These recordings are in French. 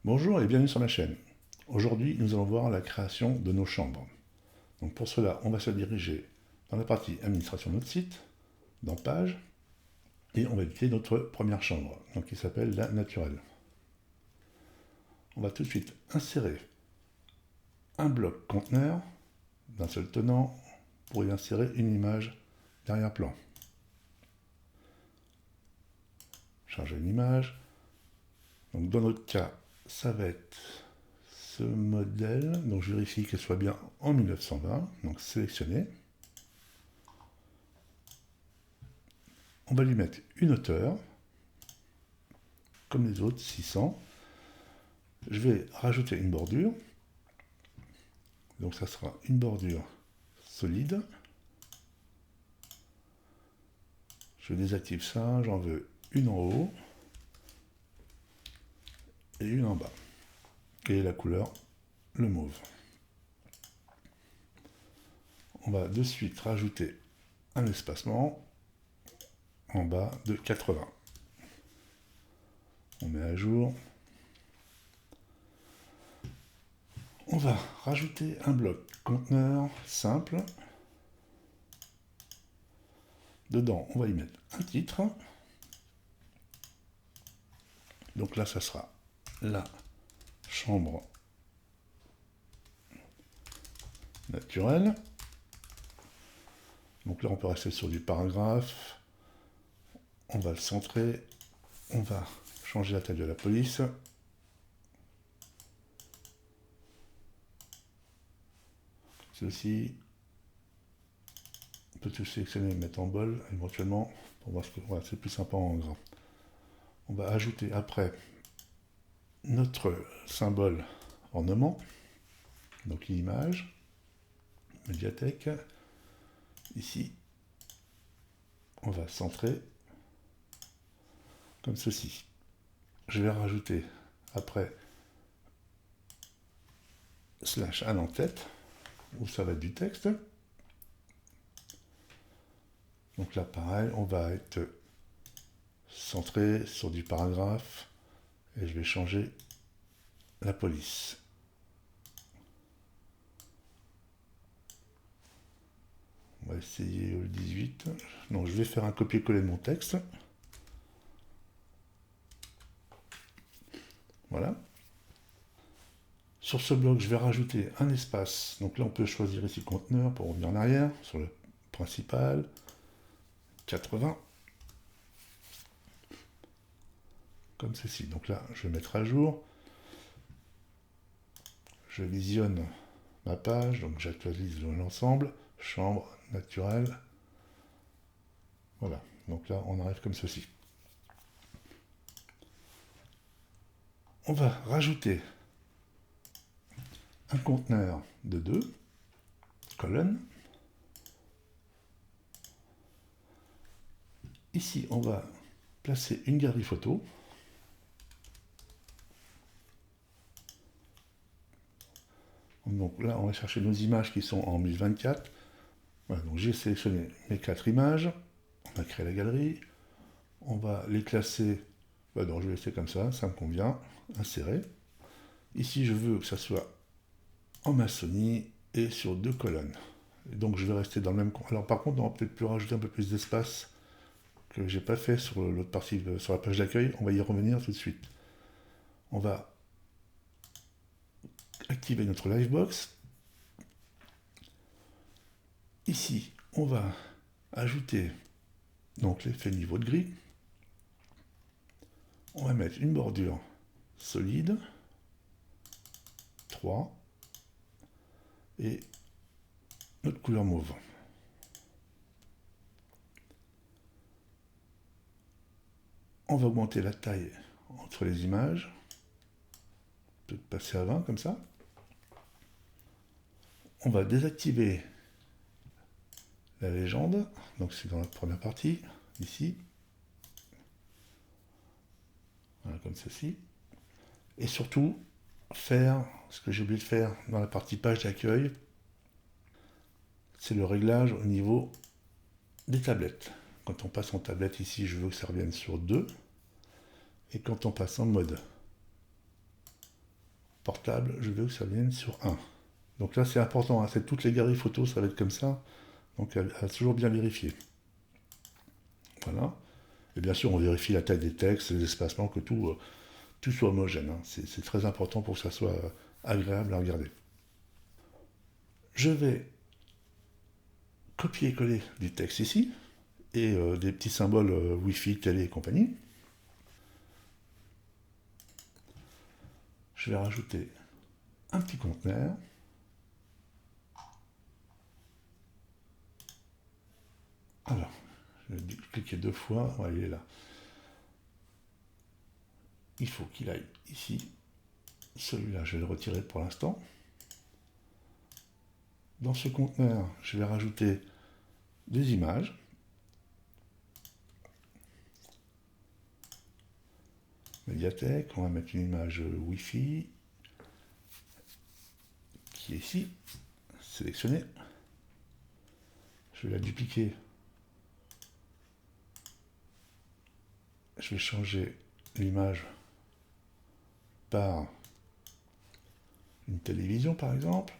Bonjour et bienvenue sur ma chaîne. Aujourd'hui, nous allons voir la création de nos chambres. Donc pour cela, on va se diriger dans la partie administration de notre site, dans Page, et on va éditer notre première chambre, donc qui s'appelle la naturelle. On va tout de suite insérer un bloc conteneur d'un seul tenant pour y insérer une image d'arrière-plan. Charger une image. Donc dans notre cas, ça va être ce modèle, donc je vérifie qu'elle soit bien en 1920, donc sélectionner. On va lui mettre une hauteur, comme les autres, 600. Je vais rajouter une bordure, donc ça sera une bordure solide. Je désactive ça, j'en veux une en haut et une en bas. Et la couleur, le mauve. On va de suite rajouter un espacement en bas de 80. On met à jour. On va rajouter un bloc conteneur simple. Dedans, on va y mettre un titre. Donc là, ça sera la chambre naturelle. Donc là, on peut rester sur du paragraphe. On va le centrer. On va changer la taille de la police. Ceci. On peut tout sélectionner et mettre en bol éventuellement pour voir ce que voilà, c'est plus sympa en gras. On va ajouter après notre symbole ornement, donc l'image, médiathèque. Ici, on va centrer comme ceci. Je vais rajouter après slash un en-tête, où ça va être du texte. Donc là, pareil, on va être centré sur du paragraphe et je vais changer la police. On va essayer le 18. Non, je vais faire un copier-coller de mon texte. Voilà. Sur ce bloc, je vais rajouter un espace. Donc là, on peut choisir ici conteneur pour revenir en arrière sur le principal. 80. Comme ceci. Donc là, je vais mettre à jour. Je visionne ma page, donc j'actualise l'ensemble. Chambre naturelle. Voilà. Donc là, on arrive comme ceci. On va rajouter un conteneur de 2 colonnes. Ici, on va placer une galerie photo. Donc là, on va chercher nos images qui sont en 1024. Voilà, donc j'ai sélectionné mes 4 images. On va créer la galerie. On va les classer. Donc je vais laisser comme ça me convient. Insérer. Ici, je veux que ça soit en maçonnie et sur 2 colonnes. Et donc je vais rester dans le même. Alors par contre, on va peut-être plus rajouter un peu plus d'espace que j'ai pas fait sur l'autre partie, sur la page d'accueil. On va y revenir tout de suite. On va activer notre Livebox. Ici, on va ajouter donc l'effet niveau de gris. On va mettre une bordure solide, 3, et notre couleur mauve. On va augmenter la taille entre les images, peut-être passer à 20 comme ça. On va désactiver la légende, donc c'est dans la première partie, ici. Voilà, comme ceci. Et surtout, faire ce que j'ai oublié de faire dans la partie page d'accueil, c'est le réglage au niveau des tablettes. Quand on passe en tablette ici, je veux que ça revienne sur 2. Et quand on passe en mode portable, je veux que ça vienne sur 1. Donc là, c'est important, hein, toutes les galeries photos, ça va être comme ça. Donc, à toujours bien vérifier. Voilà. Et bien sûr, on vérifie la taille des textes, les espacements, que tout soit homogène. Hein. C'est très important pour que ça soit agréable à regarder. Je vais copier-coller du texte ici, et des petits symboles Wi-Fi, télé et compagnie. Je vais rajouter un petit conteneur. Alors, je vais cliquer 2 fois. Ouais, il est là. Il faut qu'il aille ici. Celui-là, je vais le retirer pour l'instant. Dans ce conteneur, je vais rajouter des images. Médiathèque, on va mettre une image Wi-Fi qui est ici, sélectionnée. Je vais la dupliquer. Je vais changer l'image par une télévision par exemple.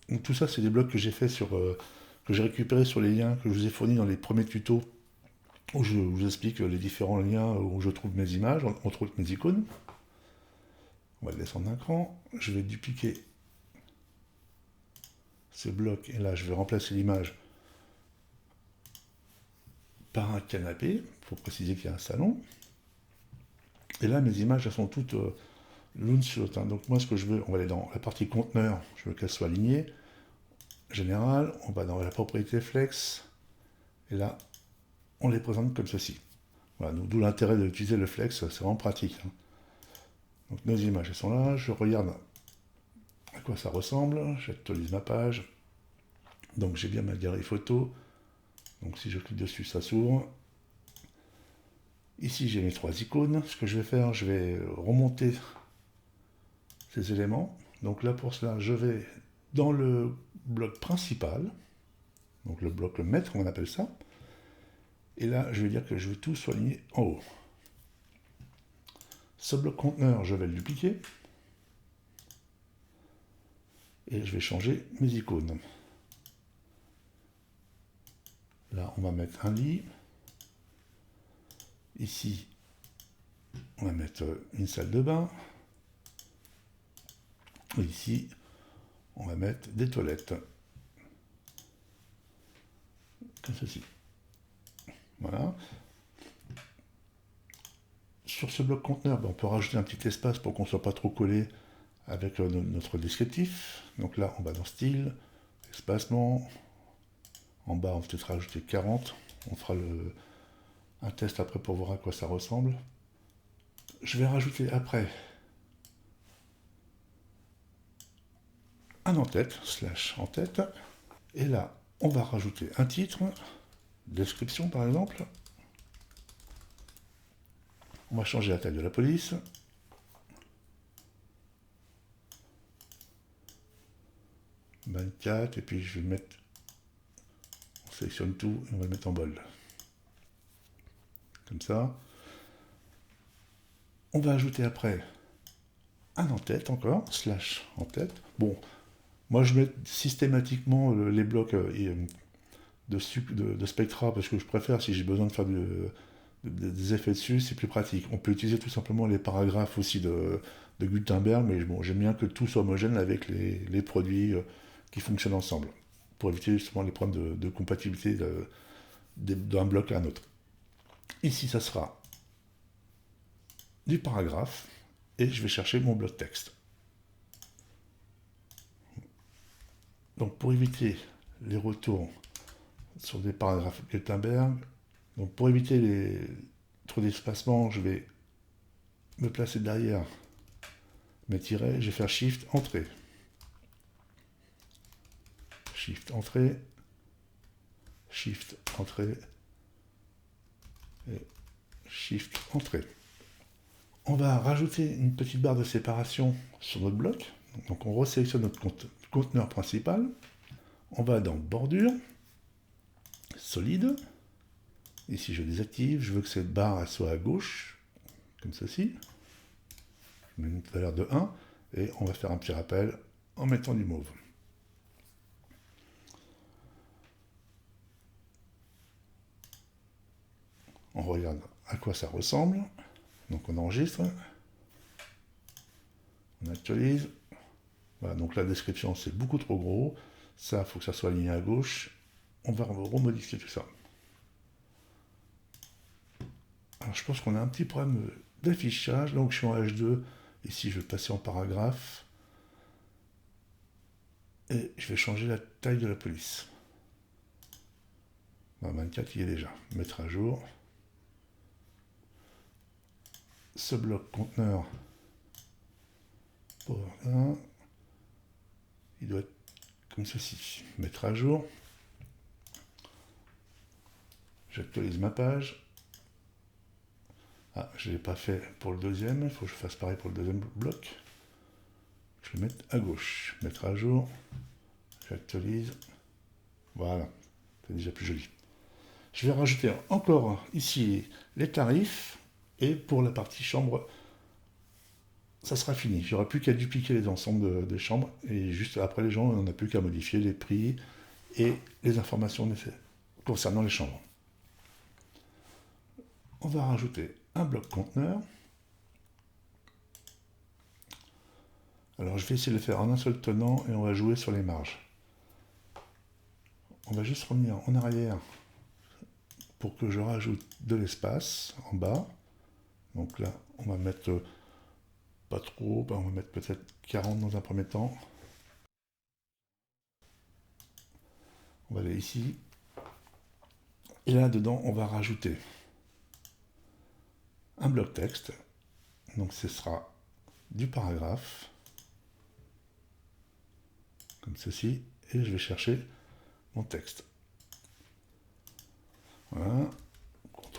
Donc tout ça, c'est des blocs que j'ai fait que j'ai récupéré sur les liens que je vous ai fournis dans les premiers tutos où je vous explique les différents liens où je trouve mes images, entre autres mes icônes. On va le descendre d'un cran. Je vais dupliquer ce bloc et là je vais remplacer l'image par un canapé pour préciser qu'il y a un salon. Et là mes images elles sont toutes l'une sur l'autre. Hein. Donc moi ce que je veux, on va aller dans la partie conteneur, je veux qu'elle soit alignée. Général, on va dans la propriété flex et là on les présente comme ceci. Voilà, d'où l'intérêt d'utiliser le flex, c'est vraiment pratique. Hein. Donc nos images elles sont là, je regarde à quoi ça ressemble, j'actualise ma page. Donc j'ai bien ma galerie photo. Donc si je clique dessus, ça s'ouvre. Ici j'ai mes 3 icônes. Ce que je vais faire, je vais remonter ces éléments. Donc là pour cela, je vais dans le bloc principal. Donc le bloc le maître, on appelle ça. Et là, je vais dire que je veux tout soit aligné en haut. Ce bloc conteneur, je vais le dupliquer. Et je vais changer mes icônes. Là, on va mettre un lit. Ici, on va mettre une salle de bain. Et ici, on va mettre des toilettes. Comme ceci. Voilà. Sur ce bloc conteneur, on peut rajouter un petit espace pour qu'on ne soit pas trop collé avec notre descriptif. Donc là, on va dans Style, Espacement. En bas, on va peut-être rajouter 40. On fera un test après pour voir à quoi ça ressemble. Je vais rajouter après un en-tête, /en-tête. Et là, on va rajouter un titre, description par exemple. On va changer la taille de la police. « 24, et puis je vais mettre... On sélectionne tout et on va le mettre en bold. Comme ça. On va ajouter après un en-tête encore, /en-tête. Bon, moi je mets systématiquement les blocs de Spectra parce que je préfère, si j'ai besoin de faire des effets dessus, c'est plus pratique. On peut utiliser tout simplement les paragraphes aussi de Gutenberg, mais bon, j'aime bien que tout soit homogène avec les produits qui fonctionnent ensemble, pour éviter justement les problèmes de compatibilité d'un bloc à un autre. Ici, ça sera du paragraphe, et je vais chercher mon bloc texte. Donc pour éviter les retours sur des paragraphes Gutenberg, donc pour éviter trop d'espacement, je vais me placer derrière mes tirets, je vais faire Shift, Entrée. Shift, Entrée. Shift, Entrée. Et Shift, Entrée. On va rajouter une petite barre de séparation sur notre bloc. Donc on resélectionne notre conteneur principal. On va dans Bordure, Solide. Ici je désactive, je veux que cette barre elle soit à gauche, comme ceci. Je met une valeur de 1, et on va faire un petit rappel en mettant du mauve. On regarde à quoi ça ressemble. Donc on enregistre. On actualise. Voilà, donc la description c'est beaucoup trop gros. Ça, il faut que ça soit aligné à gauche. On va remodifier tout ça. Alors je pense qu'on a un petit problème d'affichage. Donc je suis en H2. Ici je vais passer en paragraphe. Et je vais changer la taille de la police. 24 il est déjà. Mettre à jour. Ce bloc conteneur Power 1, il doit être comme ceci. Mettre à jour. J'actualise ma page. Ah, je ne l'ai pas fait pour le deuxième. Il faut que je fasse pareil pour le deuxième bloc. Je vais mettre à gauche. Mettre à jour. J'actualise. Voilà. C'est déjà plus joli. Je vais rajouter encore ici les tarifs. Et pour la partie chambre, ça sera fini. J'aurai plus qu'à dupliquer les ensembles des chambres. Et juste après les gens, on n'a plus qu'à modifier les prix et les informations nécessaires concernant les chambres. On va rajouter un bloc conteneur. Alors je vais essayer de le faire en un seul tenant et on va jouer sur les marges. On va juste revenir en arrière pour que je rajoute de l'espace en bas. Donc là, on va mettre pas trop, on va mettre peut-être 40 dans un premier temps. On va aller ici. Et là, dedans, on va rajouter un bloc texte. Donc ce sera du paragraphe. Comme ceci. Et je vais chercher mon texte. Voilà.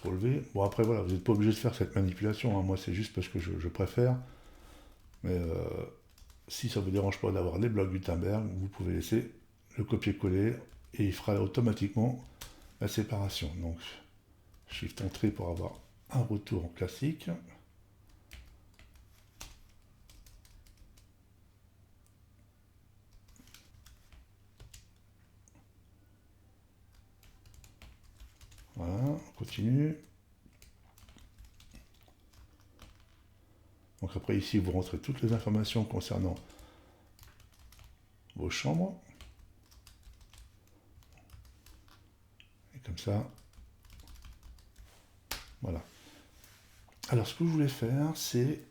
CTRL V. Bon après voilà, vous n'êtes pas obligé de faire cette manipulation. Hein. Moi c'est juste parce que je préfère. Mais si ça ne vous dérange pas d'avoir les blocs Gutenberg, vous pouvez laisser le copier-coller et il fera automatiquement la séparation. Donc Shift Entrée pour avoir un retour classique. Voilà, on continue. Donc après ici, vous rentrez toutes les informations concernant vos chambres. Et comme ça, voilà. Alors ce que je voulais faire, c'est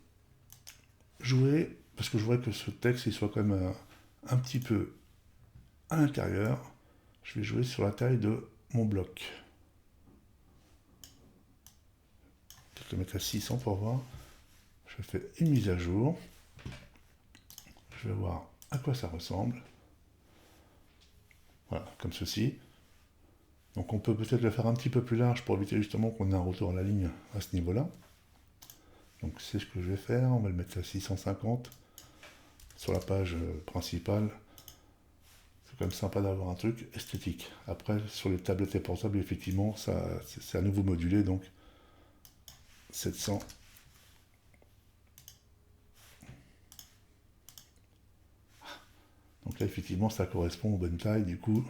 jouer, parce que je voudrais que ce texte il soit quand même un petit peu à l'intérieur. Je vais jouer sur la taille de mon bloc. Je vais le mettre à 600 pour voir. Je fais une mise à jour. Je vais voir à quoi ça ressemble. Voilà, comme ceci. Donc on peut peut-être le faire un petit peu plus large pour éviter justement qu'on ait un retour à la ligne à ce niveau-là. Donc c'est ce que je vais faire. On va le mettre à 650 sur la page principale. C'est quand même sympa d'avoir un truc esthétique. Après, sur les tablettes et portables, effectivement, c'est à nouveau modulé, donc 700. Donc là, effectivement, ça correspond aux bonnes tailles, du coup,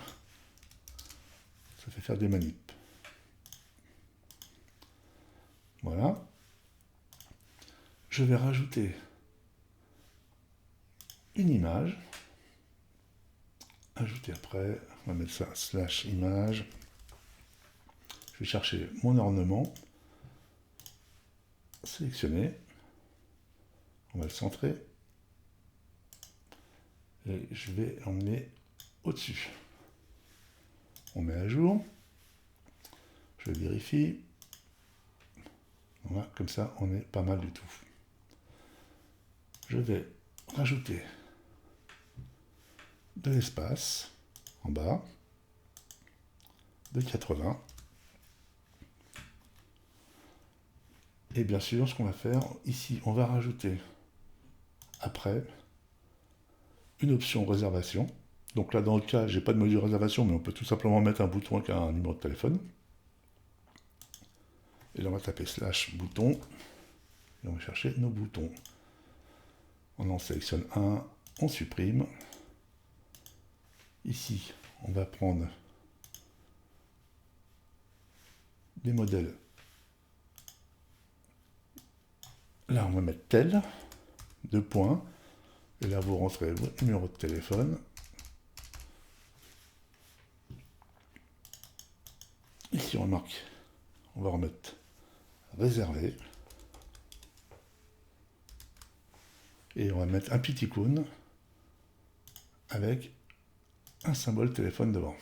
ça fait faire des manips. Voilà. Je vais rajouter une image. Ajouter après, on va mettre ça, slash image. Je vais chercher mon ornement. Sélectionner. On va le centrer. Et je vais l'emmener au-dessus. On met à jour. Je vérifie. Voilà, comme ça, on est pas mal du tout. Je vais rajouter de l'espace en bas de 80. Et bien sûr, ce qu'on va faire, ici, on va rajouter après une option réservation. Donc là, dans le cas, j'ai pas de module réservation, mais on peut tout simplement mettre un bouton avec un numéro de téléphone. Et là, on va taper slash bouton. Et on va chercher nos boutons. On en sélectionne un, on supprime. Ici, on va prendre des modèles. Là, on va mettre tel, 2 points. Et là, vous rentrez votre numéro de téléphone. Ici, on marque, on va remettre réservé. Et on va mettre un petit icône avec un symbole téléphone devant.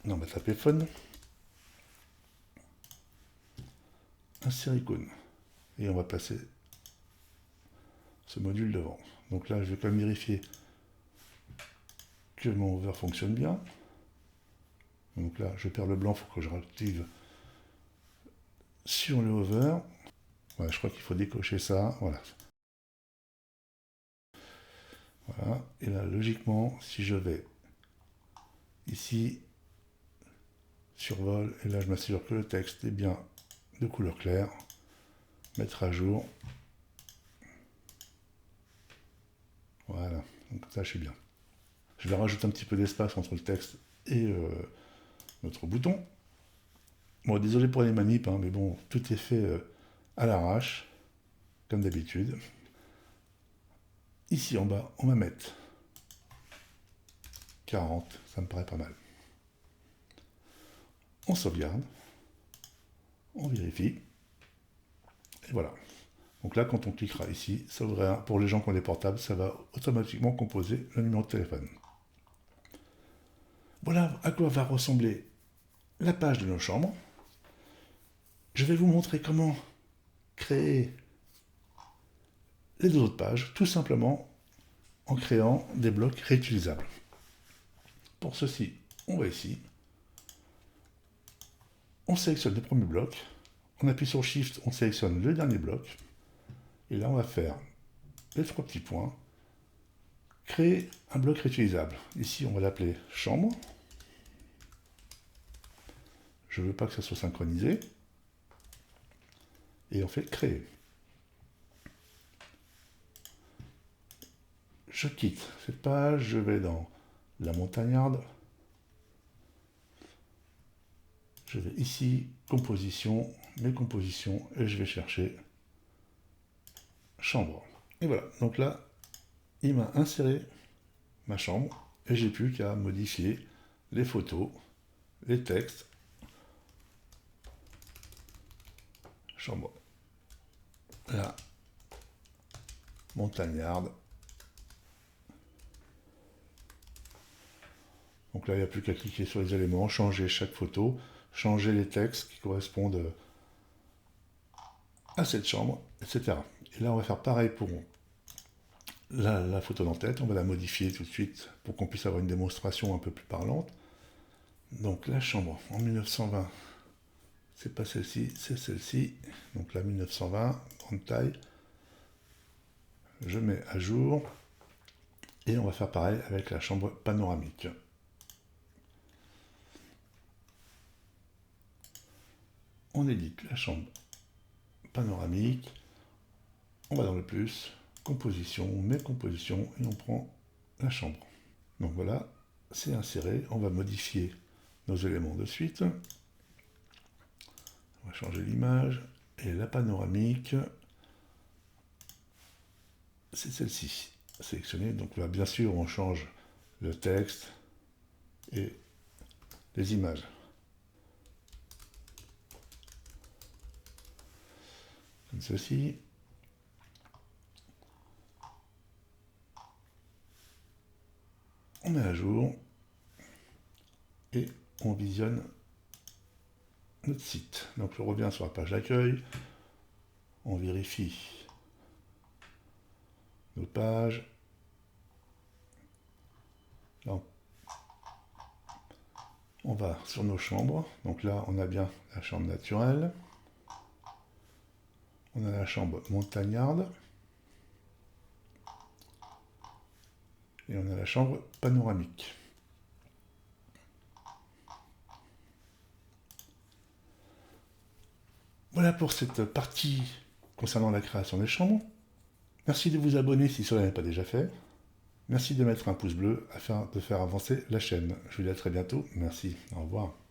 On va taper phone, insérer icône. Et on va placer ce module devant. Donc là, je vais quand même vérifier que mon hover fonctionne bien. Donc là, je perds le blanc, il faut que je réactive sur le hover. Voilà, je crois qu'il faut décocher ça. Voilà. Voilà. Et là, logiquement, si je vais ici, survol, et là, je m'assure que le texte est bien de couleur claire, mettre à jour. Voilà, donc ça, je suis bien. Je vais rajouter un petit peu d'espace entre le texte et notre bouton. Bon, désolé pour les manips, hein, mais bon, tout est fait à l'arrache, comme d'habitude. Ici en bas, on va mettre 40, ça me paraît pas mal. On sauvegarde, on vérifie, et voilà. Donc là, quand on cliquera ici, ça ouvre, pour les gens qui ont des portables, ça va automatiquement composer le numéro de téléphone. Voilà à quoi va ressembler la page de nos chambres. Je vais vous montrer comment créer les 2 autres pages, tout simplement en créant des blocs réutilisables. Pour ceci, on va ici, on sélectionne le premier bloc, on appuie sur Shift, on sélectionne le dernier bloc, et là on va faire les 3 petits points, créer un bloc réutilisable. Ici on va l'appeler chambre, je ne veux pas que ça soit synchronisé, et on fait créer. Je quitte cette page, je vais dans la montagnarde, je vais ici, composition, mes compositions, et je vais chercher chambre. Et voilà, donc là, il m'a inséré ma chambre, et j'ai plus qu'à modifier les photos, les textes, chambre, la montagnarde. Donc là, il n'y a plus qu'à cliquer sur les éléments, changer chaque photo, changer les textes qui correspondent à cette chambre, etc. Et là, on va faire pareil pour la photo d'en-tête. On va la modifier tout de suite pour qu'on puisse avoir une démonstration un peu plus parlante. Donc la chambre en 1920, c'est pas celle-ci, c'est celle-ci. Donc la 1920, grande taille. Je mets à jour. Et on va faire pareil avec la chambre panoramique. On édite la chambre panoramique. On va dans le plus, composition, mes compositions, et on prend la chambre. Donc voilà, c'est inséré. On va modifier nos éléments de suite. On va changer l'image. Et la panoramique, c'est celle-ci. Sélectionnée. Donc là, bien sûr, on change le texte et les images. Comme ceci. On met à jour et on visionne notre site. Donc je reviens sur la page d'accueil, on vérifie nos pages. Donc, on va sur nos chambres. Donc là, on a bien la chambre naturelle. On a la chambre montagnarde. Et on a la chambre panoramique. Voilà pour cette partie concernant la création des chambres. Merci de vous abonner si cela n'est pas déjà fait. Merci de mettre un pouce bleu afin de faire avancer la chaîne. Je vous dis à très bientôt. Merci. Au revoir.